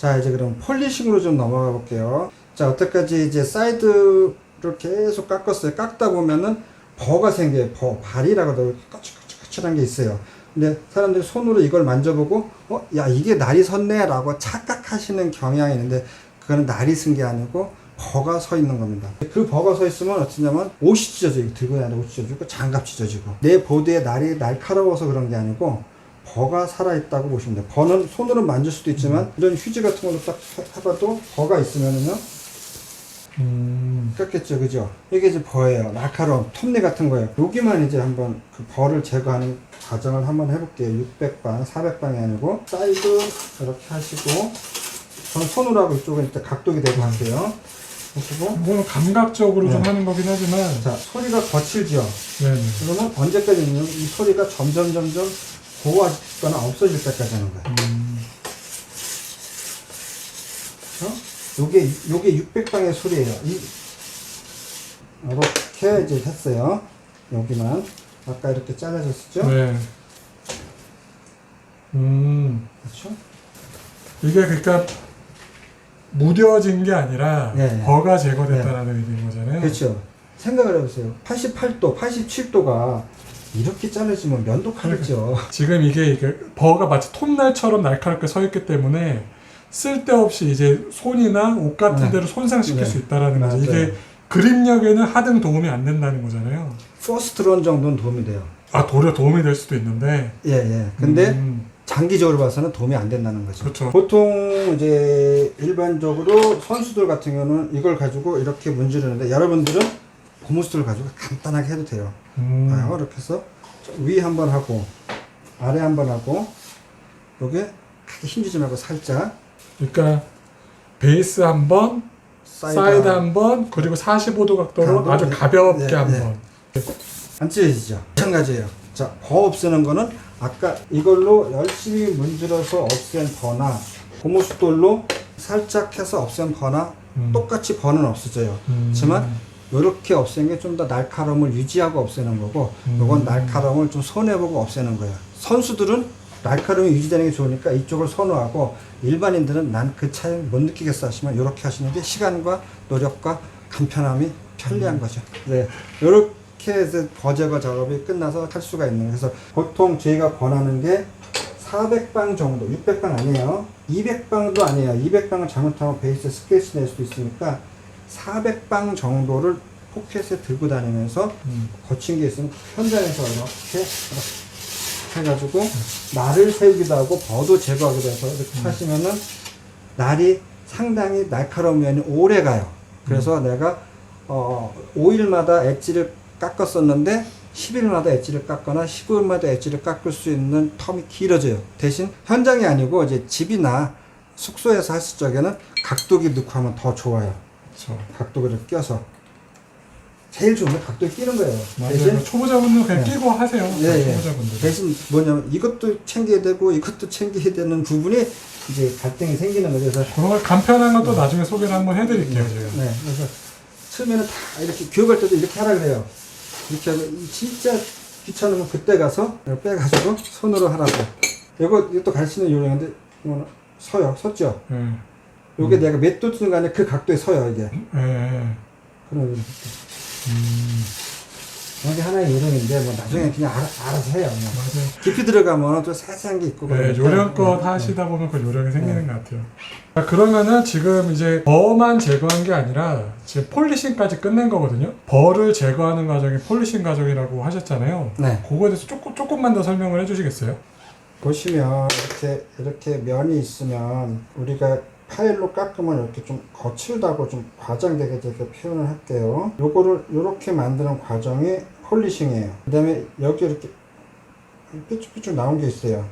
자, 이제 그럼 폴리싱으로 좀 넘어가 볼게요. 자, 여태까지 이제 사이드를 계속 깎았어요. 깎다 보면은 버가 생겨요. 발이라고 하더라고요. 거칠거칠한 게 있어요. 근데 사람들이 손으로 이걸 만져보고, 야, 이게 날이 섰네 라고 착각하시는 경향이 있는데, 그거는 날이 쓴 게 아니고, 버가 서 있는 겁니다. 그 버가 서 있으면 어쩌냐면, 옷이 찢어지고, 들고 다니는 옷이 찢어지고, 장갑 찢어지고, 내 보드에 날이 날카로워서 그런 게 아니고, 버가 살아있다고 보시면 돼요. 버는 손으로 만질 수도 있지만, 이런 휴지 같은 걸로 딱 해봐도, 버가 있으면은요, 깎겠죠, 그죠? 이게 이제 버예요. 날카로운 톱니 같은 거예요. 여기만 이제 한번 그 버를 제거하는 과정을 한번 해볼게요. 600방, 400방이 아니고 사이드 이렇게 하시고, 저는 손으로 하고 이쪽은 일단 각도기 대고 할게요. 하시고, 이거는 감각적으로 좀 하는 거긴 하지만, 자, 소리가 거칠죠. 네네. 그러면 언제까지는 이 소리가 점점 고와지거나 없어질 때까지 하는 거예요. 요게 600방의 소리예요. 이렇게 이제 했어요. 여기만. 아까 이렇게 잘라졌었죠? 네. 그렇죠? 이게 그러니까 무뎌진 게 아니라 네. 버가 제거됐다라는 얘기인 거잖아요. 그렇죠. 생각을 해보세요. 88도, 87도가 이렇게 잘라지면 면도칼이죠. 지금 이게 버가 마치 톱날처럼 날카롭게 서 있기 때문에 쓸데없이 이제 손이나 옷 같은 데를 손상시킬 수 있다라는 거죠. 이게 그립력에는 하등 도움이 안 된다는 거잖아요. 퍼스트런 정도는 도움이 돼요. 아, 도리어 도움이 될 수도 있는데. 예. 근데 장기적으로 봐서는 도움이 안 된다는 거죠. 그렇죠. 보통 이제 일반적으로 선수들 같은 경우는 이걸 가지고 이렇게 문지르는데, 여러분들은 고무줄을 가지고 간단하게 해도 돼요. 이렇게 해서 위 한번 하고 아래 한번 하고, 요게 크게 힘주지 말고 살짝, 그러니까 베이스 한 번, 사이드 한 번, 그리고 45도 각도로 아주 가볍게 한 번. 안 찢어지죠? 마찬가지예요. 자, 버 없애는 거는 아까 이걸로 열심히 문질러서 없앤 버나 고무숫돌로 살짝 해서 없앤 버나 똑같이 버는 없어져요. 하지만 이렇게 없앤 게 좀 더 날카로움을 유지하고 없애는 거고, 이건 날카로움을 좀 손해보고 없애는 거예요. 선수들은 날카로움이 유지되는 게 좋으니까 이쪽을 선호하고, 일반인들은 난 그 차이를 못 느끼겠어 하시면 이렇게 하시는 게 시간과 노력과 간편함이 편리한 거죠. 네, 이렇게 해서 버제거 작업이 끝나서 할 수가 있는 거예요. 그래서 보통 저희가 권하는 게 400방 정도, 600방 아니에요. 200방도 아니에요. 200방은 잘못하면 베이스 스크래치 낼 수도 있으니까 400방 정도를 포켓에 들고 다니면서 거친 게 있으면 현장에서 이렇게 해가지고 날을 세우기도 하고 버도 제거하기도 해서 이렇게 하시면은 날이 상당히 날카로운 면이 오래 가요. 그래서 내가 5일마다 엣지를 깎았었는데 10일마다 엣지를 깎거나 15일마다 엣지를 깎을 수 있는 텀이 길어져요. 대신 현장이 아니고 이제 집이나 숙소에서 하실 적에는 각도기 넣고 하면 더 좋아요. 그렇죠. 각도기를 껴서 제일 좋은 건 각도기 끼는 거예요. 맞아요. 초보자분들 그냥 끼고 하세요. 초보자분들. 대신 뭐냐면 이것도 챙겨야 되고 이것도 챙겨야 되는 부분이 이제 갈등이 생기는 거죠. 그래서 그런 걸 간편한 것도 나중에 소개를 한번 해드릴게요. 제가. 네, 그래서 처음에는 다 이렇게 교육할 때도 이렇게 하라 그래요. 이렇게 하고 진짜 귀찮으면 그때 가서 빼가지고 손으로 하라고. 이것도 가르치는 요령인데 이거는 섰죠. 요게 내가 몇 도 뜨는 거 아니라 그 각도에 서요 이게. 그럼 이게 하나의 요령인데 뭐 나중에 그냥 알아서 해요. 맞아요. 깊이 들어가면 또 세세한 게 있고. 네, 요령껏 하시다 보면 그 요령이 생기는 것 같아요. 자, 그러면은 지금 이제 버만 제거한 게 아니라 지금 폴리싱까지 끝낸 거거든요. 버를 제거하는 과정이 폴리싱 과정이라고 하셨잖아요. 네. 그거에 대해서 조금만 더 설명을 해주시겠어요? 보시면 이렇게 면이 있으면 우리가 파일로 깎으면 이렇게 좀 거칠다고 좀 과장되게 이렇게 표현을 할게요. 요거를 이렇게 만드는 과정이 폴리싱이에요. 그 다음에 여기 이렇게 삐쭉삐쭉 나온 게 있어요.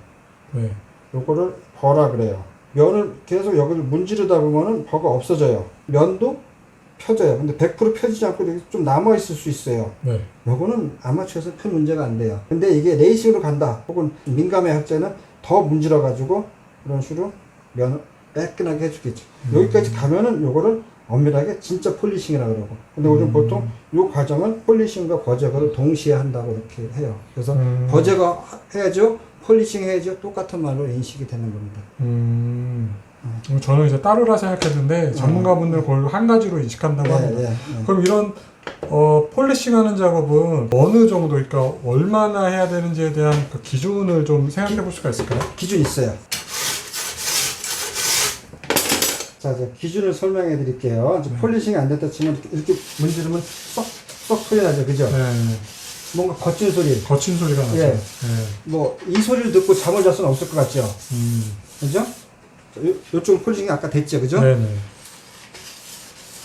네. 요거를 버라 그래요. 면을 계속 여기를 문지르다 보면은 버가 없어져요. 면도 펴져요. 근데 100% 펴지지 않고 좀 남아 있을 수 있어요. 네. 요거는 아마추어에서 큰 문제가 안 돼요. 근데 이게 레이싱으로 간다 혹은 민감해 학자는 더 문질러 가지고 이런 식으로 면을 매끈하게 해주겠죠. 여기까지 가면은 요거를 엄밀하게 진짜 폴리싱이라 그러고. 근데 우리는 보통 요 과정은 폴리싱과 버제거를 동시에 한다고 이렇게 해요. 그래서 버제거 해야죠, 폴리싱 해야죠, 똑같은 말로 인식이 되는 겁니다. 저는 이제 따로라 생각했는데 전문가분들 그걸 한 가지로 인식한다고 합니다. 그럼 이런 폴리싱하는 작업은 어느 정도, 그러니까 얼마나 해야 되는지에 대한 그 기준을 좀 생각해 볼 수가 있을까요? 기준 있어요. 자, 이제 기준을 설명해 드릴게요. 폴리싱이 안 됐다 치면 이렇게 문지르면 쏙 소리 나죠, 그죠? 네. 뭔가 거친 소리. 거친 소리가 나죠. 예. 네. 뭐 이 소리를 듣고 잠을 잘 수는 없을 것 같죠? 그죠? 요쪽 폴리싱이 아까 됐죠, 그죠? 네네.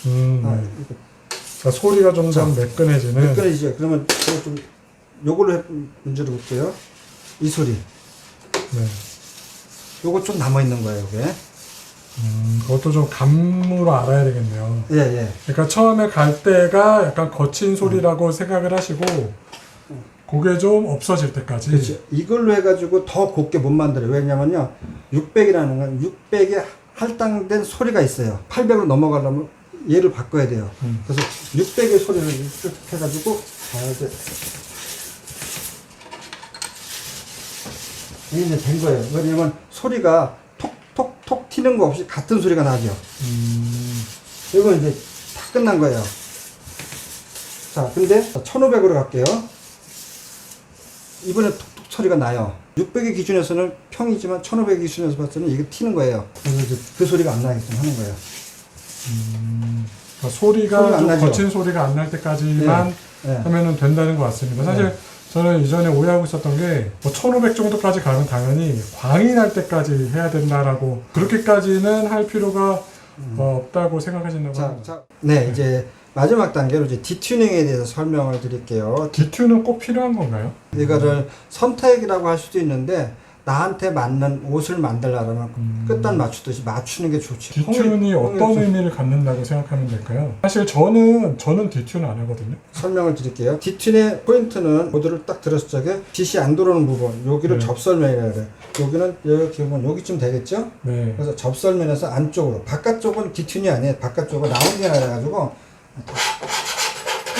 그러니까 소리가 점점 매끈해지는. 매끈해지죠. 그러면 제가 좀 요걸로 문제를 볼게요. 이 소리. 네. 요거 좀 남아 있는 거예요, 이게. 그것도 좀 감으로 알아야 되겠네요. 예. 그러니까 처음에 갈 때가 약간 거친 소리라고 생각을 하시고, 그게 좀 없어질 때까지. 그렇죠. 이걸로 해가지고 더 곱게 못 만들어요. 왜냐면요, 600이라는 건 600에 할당된 소리가 있어요. 800으로 넘어가려면 얘를 바꿔야 돼요. 그래서 600의 소리를 쭉 해가지고, 이제 이제 된 거예요. 왜냐면 소리가 톡 튀는 거 없이 같은 소리가 나죠. 이건 이제 다 끝난 거예요. 자, 근데 1500으로 갈게요. 이번에 톡톡 소리가 나요. 600의 기준에서는 평이지만 1500의 기준에서 봤을 때는 이게 튀는 거예요. 그래서 이제 그 소리가 안 나게끔 하는 거예요. 그러니까 소리가 안 좀 나죠. 거친 소리가 안 날 때까지만 하면은 된다는 것 같습니다. 사실 저는 이전에 오해하고 있었던 게, 1500 정도까지 가면 당연히 광이 날 때까지 해야 된다라고, 그렇게까지는 할 필요가 없다고 생각하신다고 합니다. 네, 이제 마지막 단계로 이제 디튜닝에 대해서 설명을 드릴게요. 디튠은 꼭 필요한 건가요? 이거를 선택이라고 할 수도 있는데, 나한테 맞는 옷을 만들려면 끝단 맞추듯이 맞추는 게 좋지. 디튠이 어떤 의미를 갖는다고 생각하면 될까요? 사실 저는 디튠 안 하거든요. 설명을 드릴게요. 디튠의 포인트는 모드를 딱 들었을 적에 빛이 안 들어오는 부분, 여기를 접설면이라고 해요. 여기는 이렇게 보면 여기쯤 되겠죠? 네. 그래서 접설면에서 안쪽으로, 바깥쪽은 디튠이 아니에요. 바깥쪽은 라운딩이라 해가지고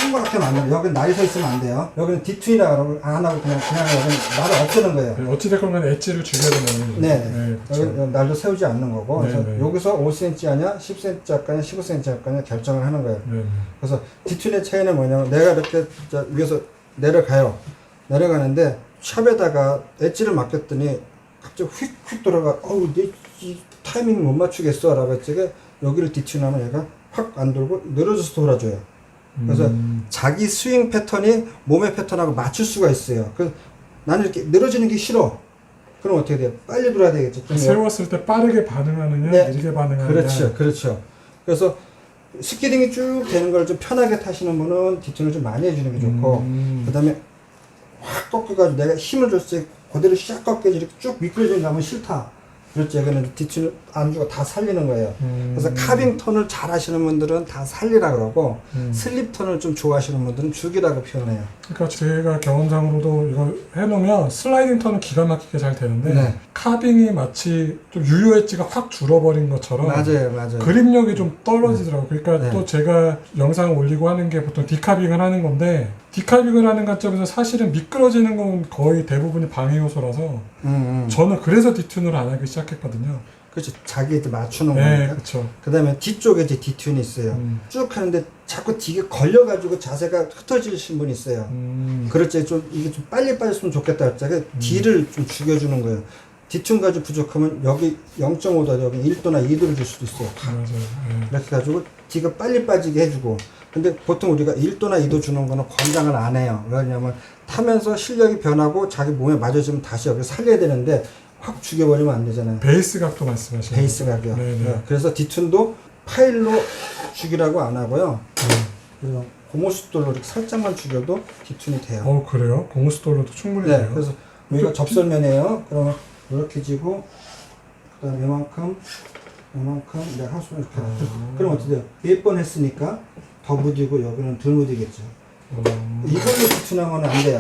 동그랗게 만들어요. 여기 날이 서 있으면 안 돼요. 여기는 디튠이라고 안 하고 그냥 여기는 날을 없애는 거예요. 네, 어찌됐건 간에 엣지를 죽여야 된다는 거죠. 네. 그렇죠. 여기 날도 세우지 않는 거고. 네, 그래서 네. 여기서 5cm 하냐, 10cm 할까냐, 15cm 할까냐 결정을 하는 거예요. 네. 그래서 디튠의 차이는 뭐냐면, 내가 이렇게 위에서 내려가요. 내려가는데 샵에다가 엣지를 맡겼더니 갑자기 휙 돌아가. 내 이 타이밍 못 맞추겠어 라고 했지. 여기를 디튠하면 얘가 확 안 돌고 늘어져서 돌아줘요. 그래서 자기 스윙 패턴이 몸의 패턴하고 맞출 수가 있어요. 그래서 나는 이렇게 늘어지는 게 싫어. 그럼 어떻게 돼요? 빨리 돌아야 되겠죠. 세웠을 때 빠르게 반응하느냐, 네. 느리게 반응하느냐. 그렇죠. 그래서 스키딩이 쭉 되는 걸 좀 편하게 타시는 분은 디튠을 좀 많이 해주는 게 좋고, 그 다음에 확 꺾여가지고 내가 힘을 줬을 때 그대로 샥 꺾여서 이렇게 쭉 미끄러지는 거 하면 싫다. 그렇죠. 여기는 디튠 안주가 다 살리는 거예요. 그래서 카빙 턴을 잘 하시는 분들은 다 살리라 그러고, 슬립 턴을 좀 좋아하시는 분들은 죽이라고 표현해요. 그러니까 제가 경험상으로도 이거 해놓으면 슬라이딩 턴은 기가 막히게 잘 되는데, 카빙이 마치 좀 유효 엣지가 확 줄어버린 것처럼 맞아요. 그립력이 좀 떨어지더라고요. 그러니까 또 제가 영상을 올리고 하는 게 보통 디카빙을 하는 건데, 디카빙을 하는 관점에서 사실은 미끄러지는 건 거의 대부분이 방해 요소라서 저는 그래서 디튠을 안 하기 시작했거든요. 그렇죠. 자기한테 맞추는 네, 거니까. 그렇죠. 그 다음에 뒤쪽에 이제 디튠이 있어요. 쭉 하는데 자꾸 뒤에 걸려가지고 자세가 흩어지신 분이 있어요. 그럴 때 좀 이게 좀 빨리 빠졌으면 좋겠다 할 때 뒤를 좀 죽여주는 거예요. 디튠 가지고 부족하면 여기 0.5도 여기 1도나 2도를 줄 수도 있어요. 맞아요. 네. 이렇게 가지고 뒤가 빨리 빠지게 해주고. 근데 보통 우리가 1도나 2도 주는 거는 권장을 안 해요. 왜냐면 타면서 실력이 변하고 자기 몸에 맞아지면 다시 여기 살려야 되는데 확 죽여버리면 안 되잖아요. 베이스 각도 말씀하시는 베이스 각이요. 네. 그래서 디튠도 파일로 죽이라고 안 하고요. 그래서 고무숫돌로 이렇게 살짝만 죽여도 디튠이 돼요. 그래요? 고무숫돌로도 충분히 돼요? 그래서 여기가 접설면이에요. 그러면 이렇게 지고, 그 다음에 이만큼 내가 한 손을 이렇게. 그럼 어떻게 돼요? 몇 번 했으니까 더 무디고 여기는 덜 무디겠죠. 이걸로 디튠하면 안 돼요.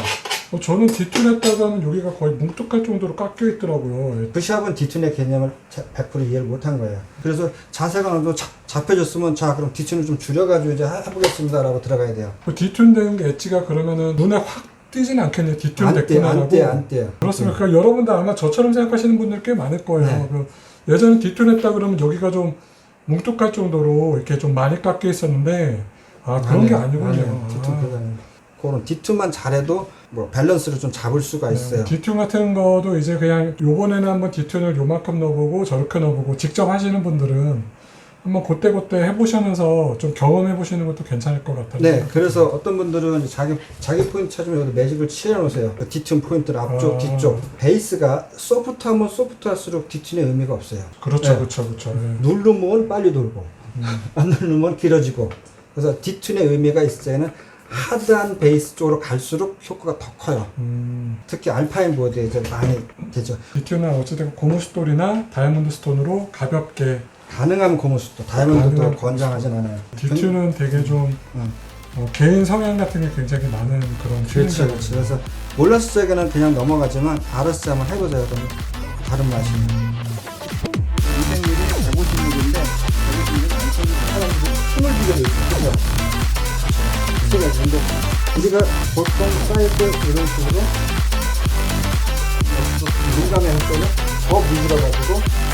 저는 디튠 했다가 하면 여기가 거의 뭉툭할 정도로 깎여 있더라고요. 그 샵은 디튠의 개념을 100% 이해를 못한 거예요. 그래서 자세가 어느 정도 잡혀졌으면, 자, 그럼 디튠을 좀 줄여가지고 이제 해보겠습니다 라고 들어가야 돼요. 그 디튠 된 엣지가 그러면은 눈에 확 띄진 않겠네요. 디� 됐구나라고. 안 떼요. 그렇습니다. 그러니까 여러분도 아마 저처럼 생각하시는 분들 꽤 많을 거예요. 네. 예전에 D2를 했다 그러면 여기가 좀 뭉툭할 정도로 이렇게 좀 많이 깎여 있었는데 아 그런 게 아니군요. 그런 D2만 잘해도 뭐 밸런스를 좀 잡을 수가 있어요. D2 같은 거도 이제 그냥 요번에는 한번 D2를 요만큼 넣어보고 저렇게 넣어보고 직접 하시는 분들은 한번 그때 해보시면서 좀 경험해 보시는 것도 괜찮을 것 같아요. 네, 그래서 어떤 분들은 자기 포인트 찾으면 여기 매직을 칠해 놓으세요. 그 D2 포인트를 앞쪽, 뒤쪽. 베이스가 소프트하면 소프트할수록 D2의 의미가 없어요. 그렇죠, 네. 그렇죠. 누르면 빨리 돌고, 안 누르면 길어지고. 그래서 D2의 의미가 있을 때는 하드한 베이스 쪽으로 갈수록 효과가 더 커요. 특히 알파인 보드에 이제 많이 되죠. D2는 어찌됐건 고무스톨이나 다이아몬드 스톤으로 가볍게 가능하면 고무스도 다이아몬드도 권장하진 않아요. D2는 되게 좀 개인 성향 같은 게 굉장히 많은 그런 그렇죠, 그렇죠. 그래서 몰랐을 적에는 그냥 넘어가지만 알았을 때 한번 해보세요. 그럼 다른 맛이. 200ml, 150ml인데 150ml 안 써주고 사람들이 힘을 주게 돼 있어요. 그죠? 근데 우리가 보통 사이드 이런 식으로 민감해 할 때는 더 문질러가지고